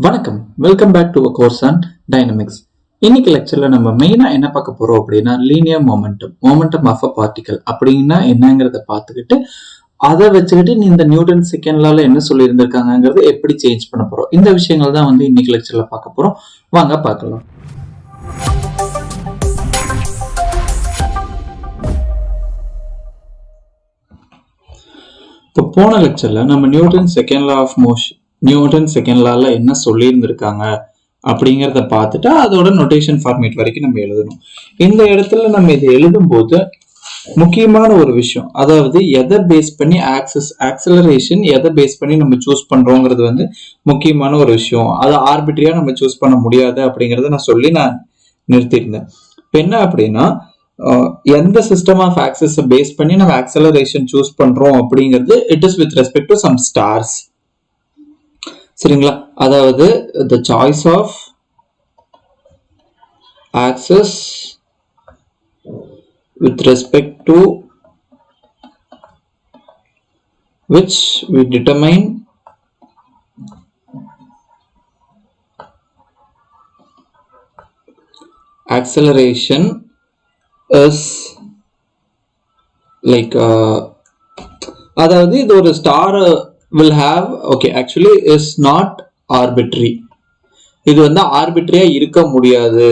வணக்கம், welcome back to course on dynamics. இன்னைக்கு லெக்சர்ல நம்ம மெயினா என்ன பார்க்க போறோம் அப்படின்னா linear momentum of a particle அப்படின்னா என்னங்கிறத பார்த்துக்கிட்டு அதை வச்சுக்கிட்டு நீ இந்த நியூட்டன் செகண்ட் லால என்ன சொல்லி இருந்திருக்காங்கிறத எப்படி சேஞ்ச் பண்ண போறோம், இந்த விஷயங்கள் தான் வந்து இன்னைக்கு லெக்சர்ல பார்க்க போறோம். வாங்க பார்க்கலாம். இப்போ போன லெக்சர்ல நம்ம நியூட்டன் செகண்ட் லால என்ன சொல்லி இருந்திருக்காங்க அப்படிங்கிறத பார்த்துட்டு அதோட நோட்டேஷன் ஃபார்மேட் வரைக்கும் நம்ம எழுதணும். இந்த இடத்துல நம்ம இதை எழுதும் போது முக்கியமான ஒரு விஷயம், அதாவது எதை பேஸ் பண்ணி ஆக்சலரேஷன் எதை பேஸ் பண்ணி நம்ம சூஸ் பண்றோங்கிறது வந்து முக்கியமான ஒரு விஷயம். அதை ஆர்பிட்ரியா நம்ம சூஸ் பண்ண முடியாது அப்படிங்கறத நான் நிறுத்தியிருந்தேன். இப்போ என்ன அப்படின்னா எந்த சிஸ்டம் ஆஃப் ஆக்சிஸ் பேஸ் பண்ணி நம்ம ஆக்சலரேஷன் சூஸ் பண்றோம் அப்படிங்கிறது it is with respect to some stars. சரிங்களா? அதாவது the choice of axis with respect to which we determine acceleration is like அதாவது இது ஒரு star will have actually is not arbitrary. இது வந்து ஆர்பிட்ரியா இருக்க முடியாது.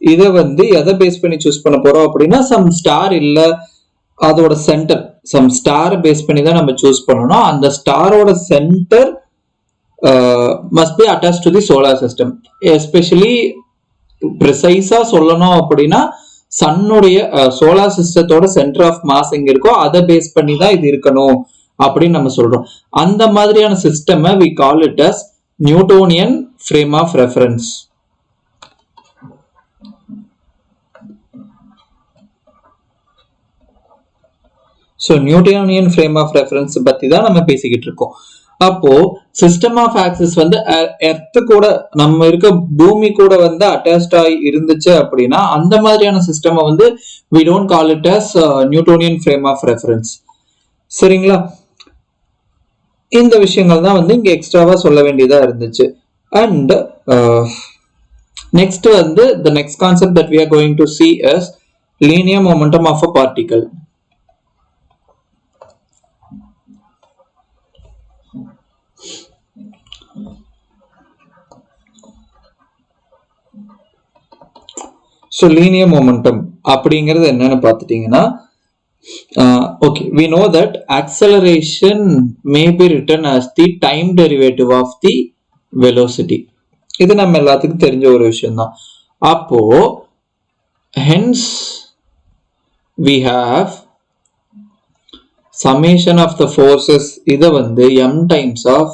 இதை வந்து எதை பேஸ் பண்ணி சூஸ் பண்ண போறோம் அப்படின்னா சம் ஸ்டார் இல்ல அதோட சென்டர், சம் ஸ்டார் பேஸ் பண்ணி தான் நம்ம சூஸ் பண்ணணும். அந்த ஸ்டாரோட centre must be attached to the solar system. Especially ப்ரிசைஸா சொல்லணும் அப்படின்னா சன்னுடைய சோலார் சிஸ்டத்தோட சென்டர் ஆஃப் மாஸ் எங்க இருக்கோ அதை பேஸ் பண்ணி தான் இது இருக்கணும் அப்படின்னு நம்ம சொல்றோம். அந்த மாதிரியான system we call it as Newtonian frame of reference. So Newtonian frame of reference பத்தி தான் நம்ம பேசிக்கிட்டு இருக்கோம். அப்போ சிஸ்டம் ஆஃப் ஆக்சிஸ் வந்து எர்த் கூட நம்ம இருக்க பூமி கூட வந்து அட்டாச்ட் ஆகி இருந்துச்சு அப்படின்னா அந்த மாதிரியான சிஸ்டம் வந்து we don't call it as Newtonian frame of reference. சரிங்களா? இந்த விஷயங்கள் தான் வந்து இங்க எக்ஸ்ட்ராவா சொல்ல வேண்டியதா இருந்துச்சு. அண்ட் நெக்ஸ்ட் வந்து the next concept that we are going to see is linear momentum of a particle. So linear momentum அப்படிங்கிறது என்னன்னு பார்த்துட்டீங்கன்னா we know that acceleration may be written as the time derivative of the velocity. இது நம்ம எல்லாத்துக்கும் தெரிஞ்ச ஒரு விஷயம் தான். அப்போ hence we have summation of the forces, இதை வந்து m times of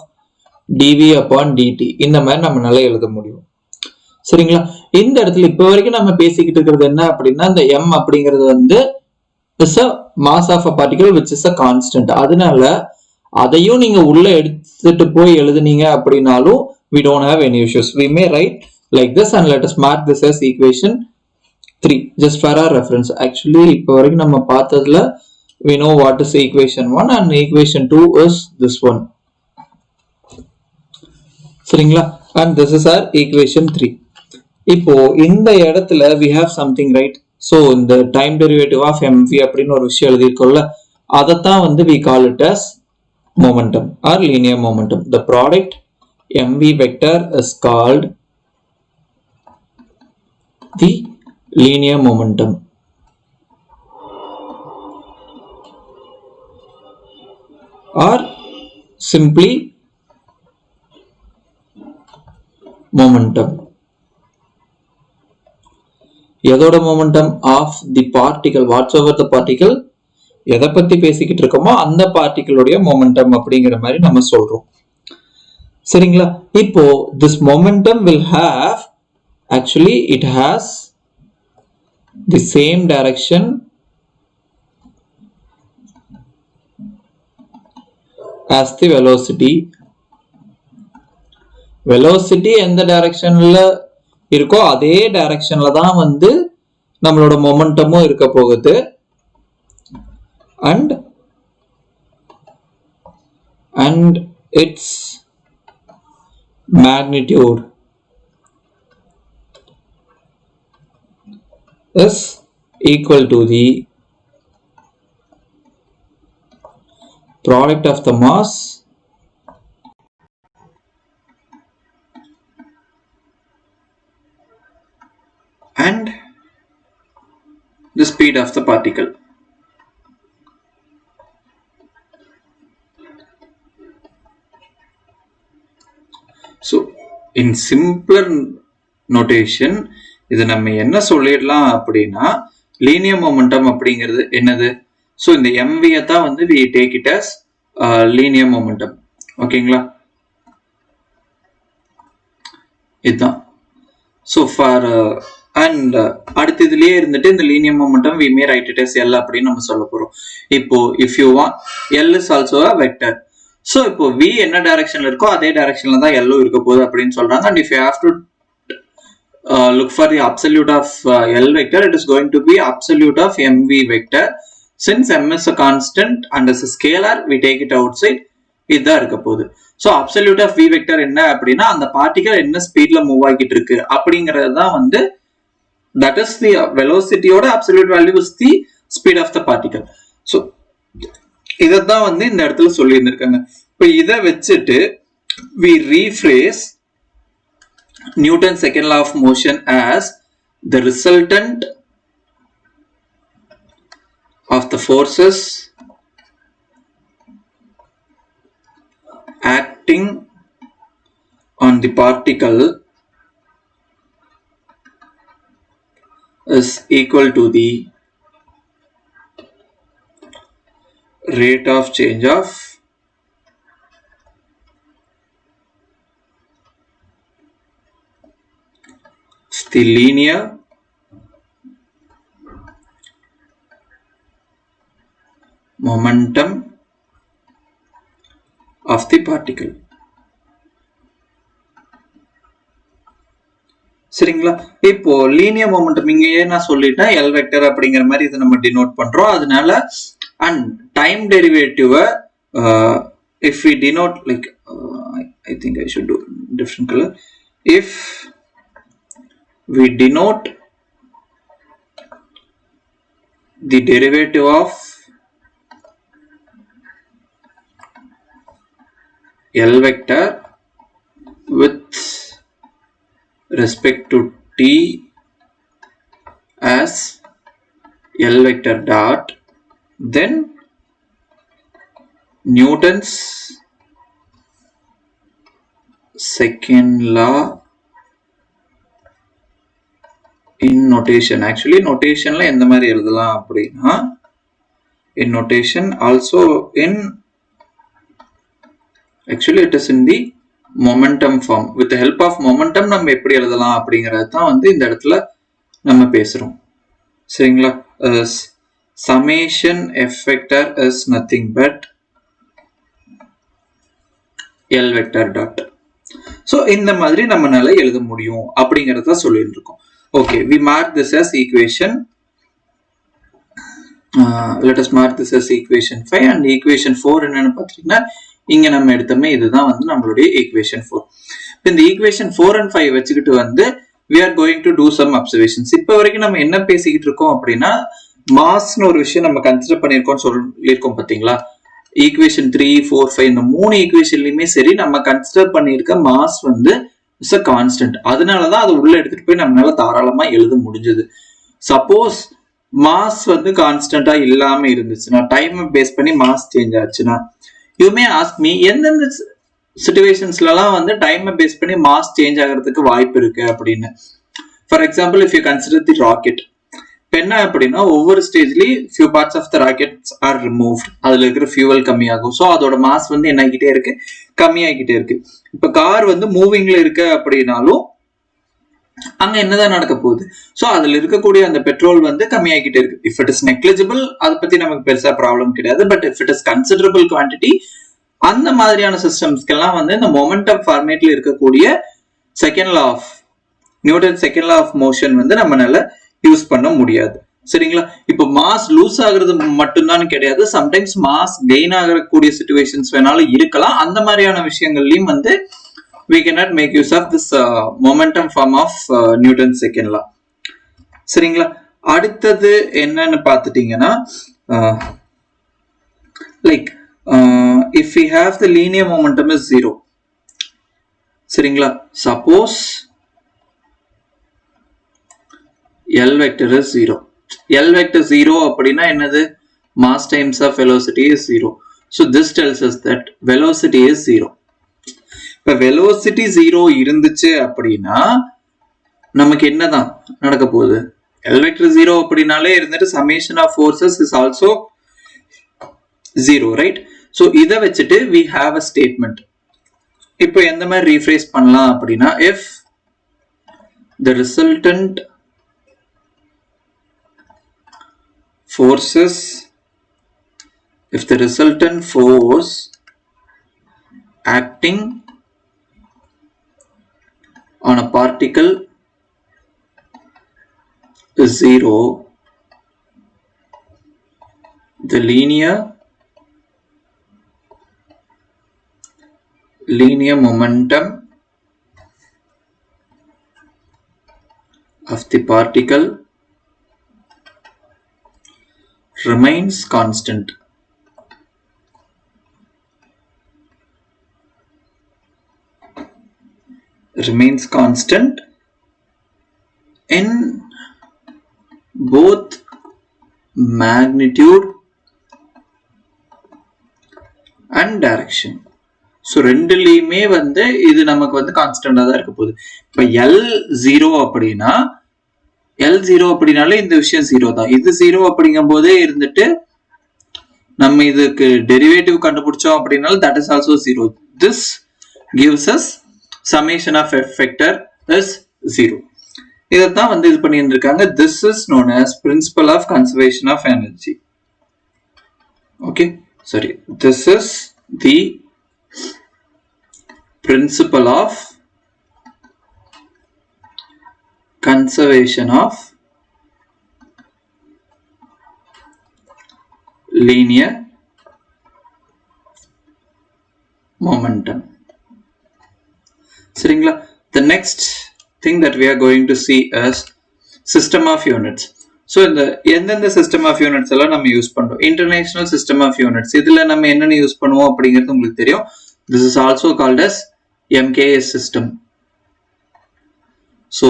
dv upon dt இந்த மாதிரி நம்மளால எழுத முடியும். சரிங்களா? இந்த இடத்துல இப்ப வரைக்கும் நம்ம பேசிக்கிட்டு இருக்கிறது என்ன அப்படின்னா இந்த m அப்படிங்கிறது வந்து is a mass of a particle which is a constant. அதனால அதையும் நீங்க உள்ள எடுத்துட்டு போய் எழுதுனீங்க அப்படின்னாலும் we don't have any issues. We may write like this and let us mark this as equation 3 just for our reference. Actually இப்ப வரைக்கும் நம்ம பார்த்ததுல we know what is equation 1 and equation 2 is this one. சரிங்களா? and this is our equation 3. இப்போ இந்த இடத்துல we have something, right? So இந்த time derivative of mv அப்படின்னு ஒரு விஷயம் எழுதியிருக்கோம்ல, அதைத்தான் வந்து we call it as momentum or linear momentum. The product mv vector is called the linear momentum or simply momentum. எதோட momentum? Of the particle, whatsoever the particle, எதை பத்தி பேசிக்கிட்டு இருக்கோமோ அந்த பார்ட்டிகளுடைய மொமெண்டம் அப்படிங்கிற மாதிரி நம்ம சொல்றோம். சரிங்களா? இப்போ this momentum will have, actually it has the same direction as the velocity. velocity எந்த டைரக்ஷன்ல இருக்கோ அதே டைரக்ஷன்ல தான் வந்து நம்மளோட மொமெண்டமும் இருக்க போகுது. and its magnitude is equal to the product of the mass and the speed of the particle. So in simpler notation இது நம்ம என்ன சொல்லிடலாம் அப்படின்னா லீனியர் மொமெண்டம் அப்படிங்கிறது என்னது? ஸோ இந்த mv தான் வந்து we take it as linear momentum. ஓகேங்களா? இதுதான். ஸோ ஃபார் அண்ட் அடுத்த இதுலயே இருந்துட்டு இந்த linear momentum we may write it as L அப்படின்னு நம்ம சொல்ல போறோம். இப்போ if you want L is also a vector. So இப்போ v என்ன டைரக்ஷன்ல இருக்கோ அதே டைரக்ஷன்ல தான் L இருக்க போகுது அப்படின்னு சொல்றாங்க. And if you have to look for the absolute of L vector, it is going to be absolute of mv vector. Since m is a constant and as a scalar, we take it outside. இதுதான் இருக்க போகுது. So absolute of v vector என்ன அப்படின்னா அந்த particle என்ன ஸ்பீட்ல move ஆகிட்டு இருக்கு அப்படிங்கிறது தான் வந்து தட் இஸ் தி வெலோசிட்டியோட absolute value is the speed of the particle. So இதைத்தான் வந்து இந்த இடத்துல சொல்லி இருந்திருக்காங்க. இப்போ இதை வச்சுட்டு we rephrase Newton's second law of motion as the resultant of the forces acting on the particle is equal to the rate of change of the linear momentum of the particle. சரிங்களா? இப்போ linear momentum இங்கேயே நான் சொல்லிட்டேன் L vector அப்படிங்கிற மாதிரி இதை நம்ம denote பண்றோம். அதனால and time derivative if we denote like I think I should do different color. If we denote the derivative of L vector with respect to t as L vector dot, then Newton's second law in notation. Actually notationல எந்த மாதிரி எழுதலாம் அப்படின்னா in notation also in actually it is in the momentum form. With the help of momentum நம்ம எப்படி எழுதலாம் அப்படிங்கறது தான் வந்து இந்த இடத்துல நம்ம பேசுறோம். சரிங்களா? summation f vector is nothing but L vector dot. so இந்த மாதிரி நம்மனால எழுத முடியும் அப்படிங்கறத சொல்லிட்டு இருக்கோம். okay, we mark this as equation let us mark this as equation 5 and equation 4 என்னன்னு பாத்தீங்கன்னா இங்க நம்ம எடுத்தோமே இதுதான் வந்து நம்மளுடைய equation 4. இந்த equation 4 and 5 வச்சுக்கிட்டு வந்து we are going to do some observations. இப்போ வரைக்கும் நம்ம என்ன பேசிக்கிட்டு இருக்கோம் அப்படின்னா மாஸ்னு ஒரு விஷயம் நம்ம கன்சிடர் பண்ணிருக்கோம் சொல்லியிருக்கோம் பாத்தீங்களா? ஈக்குவேஷன் 3, 4, 5 இந்த மூணு ஈக்குவேஷன்லயுமே சரி நம்ம கன்சிடர் பண்ணிருக்க மாஸ் வந்து இஸ் அ கான்ஸ்டன்ட். அதனாலதான் அதை உள்ள எடுத்துட்டு போய் நம்மளால தாராளமா எழுத முடிஞ்சது. சப்போஸ் மாஸ் வந்து கான்ஸ்டன்டா இல்லாம இருந்துச்சுன்னா டைம் பேஸ் பண்ணி மாஸ் சேஞ்ச் ஆச்சுன்னா யூ மே ஆஸ்க் மீ எந்தெந்த சிச்சுவேஷன்ஸ்லாம் வந்து டைம் பேஸ் பண்ணி மாஸ் சேஞ்ச் ஆகிறதுக்கு வாய்ப்பு இருக்கு அப்படின்னு. For example if you consider the rocket, இப்போ என்ன அப்படின்னா ஒவ்வொரு ஸ்டேஜ்லயும் few parts of the rockets are removed, அதுல இருக்கிற ஃபியூவல் கம்மியாகும். ஸோ அதோட மாஸ் வந்து என்ன ஆகிட்டே இருக்கு, கம்மியாகிட்டே இருக்கு. இப்போ கார் வந்து மூவிங்ல இருக்கு அப்படின்னாலும் அங்க என்னதான் நடக்க போகுது, ஸோ அதுல இருக்கக்கூடிய அந்த பெட்ரோல் வந்து கம்மியாகிட்டே இருக்கு. இஃப் இட் இஸ் நெக்லிஜிபிள் அதை பத்தி நமக்கு பெருசா ப்ராப்ளம் கிடையாது. But if it is considerable quantity, அந்த மாதிரியான சிஸ்டம்ஸ்க்கெல்லாம் வந்து இந்த மொமெண்டம் ஃபார்மேட்ல இருக்கக்கூடிய second law of Newton second law of motion வந்து நம்மளால யூஸ் பண்ண முடியாது. சரிங்களா? இப்போ மாஸ் லூஸ் ஆகுறது மட்டும்தான் கிடையாது, சம்டைம்ஸ் மாஸ் கெயின் ஆகக்கூடிய சிச்சுவேஷன்ஸ் வேணாலும் இருக்கலாம். அந்த மாதிரியான விஷயங்கள்லயும் வந்து we cannot make use of this momentum form of Newton's second law. சரிங்களா? அடுத்தது என்னன்னு பார்த்துட்டீங்கன்னா like if we have the linear momentum is 0, சரிங்களா? suppose L vector is 0. L vector 0 அப்படின்னா என்னது? Mass times of velocity is 0. So this tells us that velocity is 0. இப்ப velocity 0 இருந்துச்சு அப்படின்னா நமக்கு என்னதான் நடக்க போகுது? L vector 0 அப்படினாலே இருந்துட்டு summation of forces is also 0, right? So இத வச்சுட்டு we have a statement. இப்போ எந்த மாதிரி rephrase பண்ணலாம் அப்படின்னா if the resultant forces, if the resultant force acting on a particle is 0, the linear momentum of the particle remains constant. Remains constant in both magnitude and direction. So ரெண்டுலயுமே வந்து இது நமக்கு வந்து கான்ஸ்டன்டா தான் இருக்க போகுது. இப்ப L0 அப்படின்னா L0 அப்படினாலே இந்த விஷயம் 0 தான். இது 0 அப்படிங்கும் போதே இருந்துட்டு நம்ம இதுக்கு டெரிவேட்டிவ் கண்டுபிடிச்சோம் அப்படினால that is also 0. This gives us summation of f vector is 0. இதைத்தான் வந்து இது பண்ணி இருக்காங்க. This is known as principle of conservation of energy. Okay, sorry. This is the principle of conservation of linear momentum. சரிங்களா? The next thing that we are going to see is system of units. So இந்த எந்தெந்த system of units எல்லாம் நம்ம use பண்றோம்? International system of units. இதுல நம்ம என்னென்ன use பண்ணுவோம் அப்படிங்கிறது உங்களுக்கு தெரியும். This is also called as MKS system. So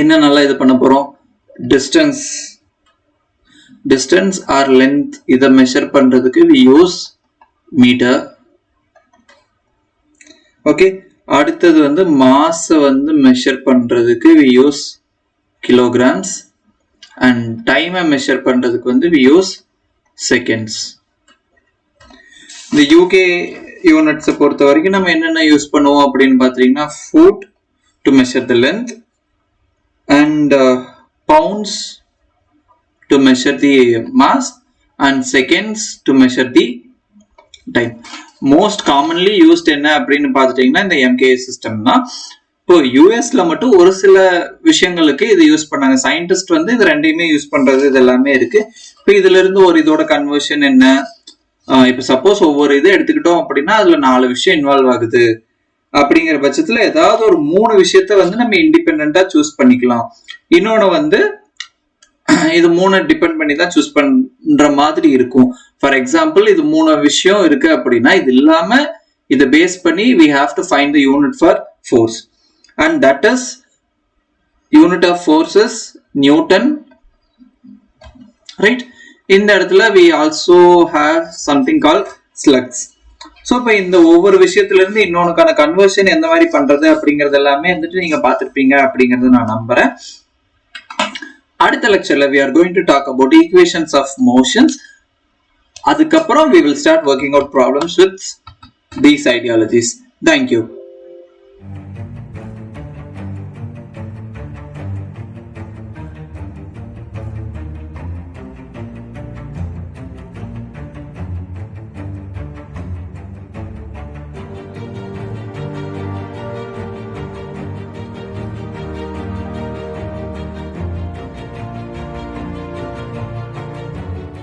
என்ன நல்லா இது பண்ண போறோம்? distance or length இதை measure பண்றதுக்கு we use meter. ஓகே, அடுத்தது வந்து மாஸ் வந்து மெஷர் பண்றதுக்கு we use kilograms and time measure பண்றதுக்கு வந்து we use seconds. இந்த UK யூனிட்ஸ் பொறுத்த வரைக்கும் நம்ம என்னென்ன யூஸ் பண்ணுவோம் அப்படின்னு பாத்தீங்கன்னா foot to measure the length and pounds to measure the mass and seconds to measure the time. Most commonly used என்ன அப்படின்னு பார்த்துட்டீங்கன்னா இந்த MKS சிஸ்டம்னா இப்போ யூஎஸ்ல மட்டும் ஒரு சில விஷயங்களுக்கு இது யூஸ் பண்ணாங்க. சயின்டிஸ்ட் வந்து இது ரெண்டையுமே யூஸ் பண்றது இது எல்லாமே இருக்கு. இப்போ இதுல இருந்து ஒரு இதோட கன்வர்ஷன் என்ன, இப்போ சப்போஸ் ஒவ்வொரு இது எடுத்துக்கிட்டோம் அப்படின்னா அதுல 4 விஷயம் இன்வால்வ் ஆகுது அப்படிங்கிற பட்சத்துல ஏதாவது ஒரு 3 விஷயத்த வந்து நம்ம இண்டிபெண்டா சூஸ் பண்ணிக்கலாம். இன்னொன்னு வந்து இது 3 டிபெண்ட் பண்ணி தான் சூஸ் பண்ற மாதிரி இருக்கும். ஃபார் எக்ஸாம்பிள் இது 3 விஷயம் இருக்கு அப்படின்னா இது இல்லாம இதை பேஸ் பண்ணி we have to find the unit for force and that is unit of force is Newton, right? இந்த இடத்துல we also have something called slugs. So இப்போ இந்த ஒவ்வொரு விஷயத்துல இருந்து இன்னொன்னுக்கான கன்வர்ஷன் எந்த மாதிரி பண்றது அப்படிங்கறது எல்லாமே வந்துட்டு நீங்க பார்த்திருப்பீங்க அப்படிங்கறது நான் நம்புறேன். அடுத்த லெக்சர்ல we are going to talk about equations of motions. அதுக்கப்புறம் we will start working out problems with these ideologies. Thank you.